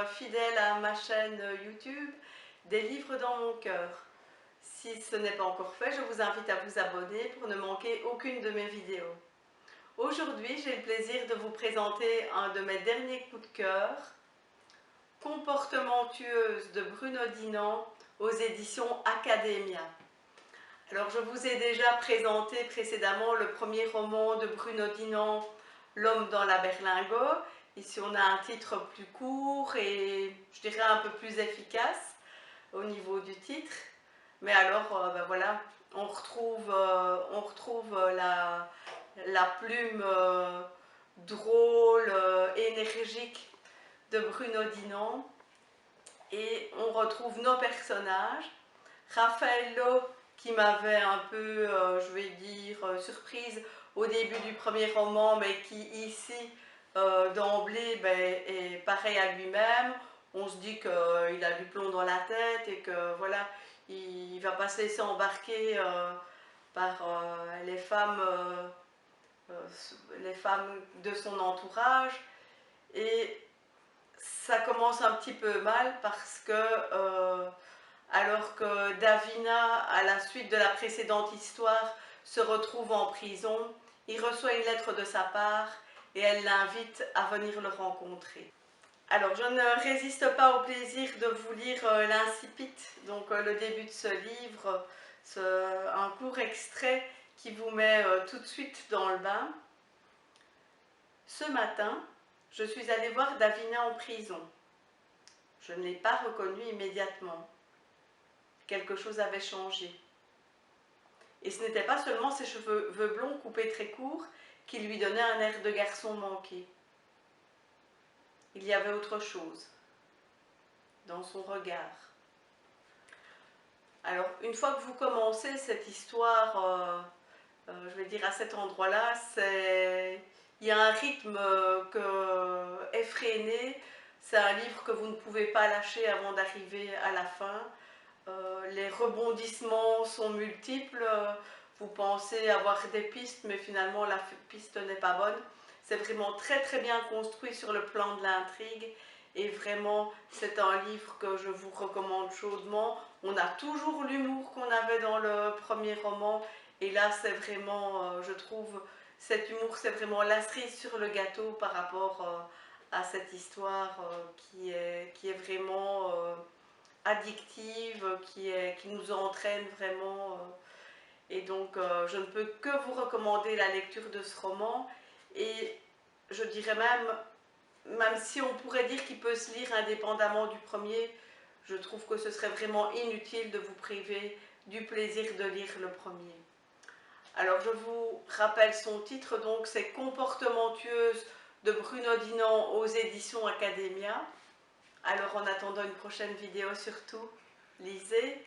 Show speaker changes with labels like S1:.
S1: fidèles à ma chaîne YouTube Des livres dans mon cœur. Si ce n'est pas encore fait, je vous invite à vous abonner pour ne manquer aucune de mes vidéos. Aujourd'hui, j'ai le plaisir de vous présenter un de mes derniers coups de cœur, Comportement tueuse de Bruno Dinant aux éditions Academia. Alors, je vous ai déjà présenté précédemment le premier roman de Bruno Dinant, L'homme dans la berlingot. Ici, on a un titre plus court et je dirais un peu plus efficace au niveau du titre. Mais alors, ben voilà, on retrouve la plume drôle, énergique de Bruno Dinant. Et on retrouve nos personnages. Raffaello, qui m'avait un peu, je vais dire, surprise au début du premier roman, mais qui ici, d'emblée, est pareil à lui-même. On se dit qu'il a du plomb dans la tête et que voilà, il ne va pas se laisser embarquer par les femmes de son entourage. Et ça commence un petit peu mal parce que alors que Davina, à la suite de la précédente histoire, se retrouve en prison, il reçoit une lettre de sa part et elle l'invite à venir le rencontrer. Alors, je ne résiste pas au plaisir de vous lire l'incipit, donc le début de ce livre, un court extrait qui vous met tout de suite dans le bain. Ce matin, je suis allée voir Davina en prison. Je ne l'ai pas reconnue immédiatement. Quelque chose avait changé. Et ce n'était pas seulement ses cheveux blonds coupés très courts qui lui donnaient un air de garçon manqué. Il y avait autre chose dans son regard. Alors, une fois que vous commencez cette histoire, je vais dire à cet endroit-là, il y a un rythme effréné. C'est un livre que vous ne pouvez pas lâcher avant d'arriver à la fin. Les rebondissements sont multiples. Vous pensez avoir des pistes, mais finalement la piste n'est pas bonne. C'est vraiment très très bien construit sur le plan de l'intrigue. Et vraiment, c'est un livre que je vous recommande chaudement. On a toujours l'humour qu'on avait dans le premier roman. Et là, c'est vraiment, je trouve, cet humour, c'est vraiment la cerise sur le gâteau par rapport à cette histoire qui est vraiment addictive, qui nous entraîne vraiment. Et donc, je ne peux que vous recommander la lecture de ce roman. Et je dirais même si on pourrait dire qu'il peut se lire indépendamment du premier, je trouve que ce serait vraiment inutile de vous priver du plaisir de lire le premier. Alors, je vous rappelle son titre, donc c'est Comportement tueuse de Bruno Dinant aux éditions Academia. Alors, en attendant une prochaine vidéo, surtout, lisez